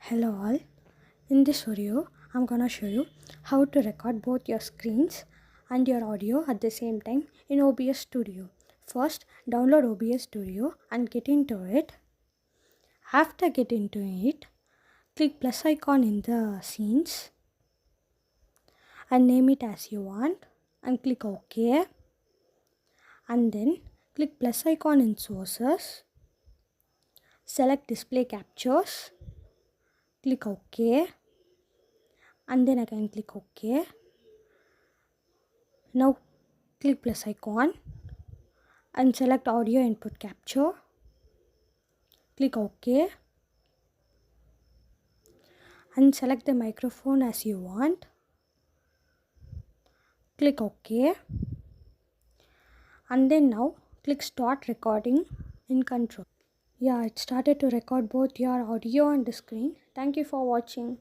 Hello all. In this video, I'm gonna show you how to record both your screens and your audio at the same time in OBS Studio. First, download OBS Studio and get into it. After get into it, click plus icon in the scenes and name it as you want and click OK. And then click plus icon in sources. Select display captures. Click OK. And then again click OK. Now click plus icon and select audio input capture. Click OK and select the microphone as you want. Click OK and then now click start recording in control. Yeah, it started to record both your audio and the screen. Thank you for watching.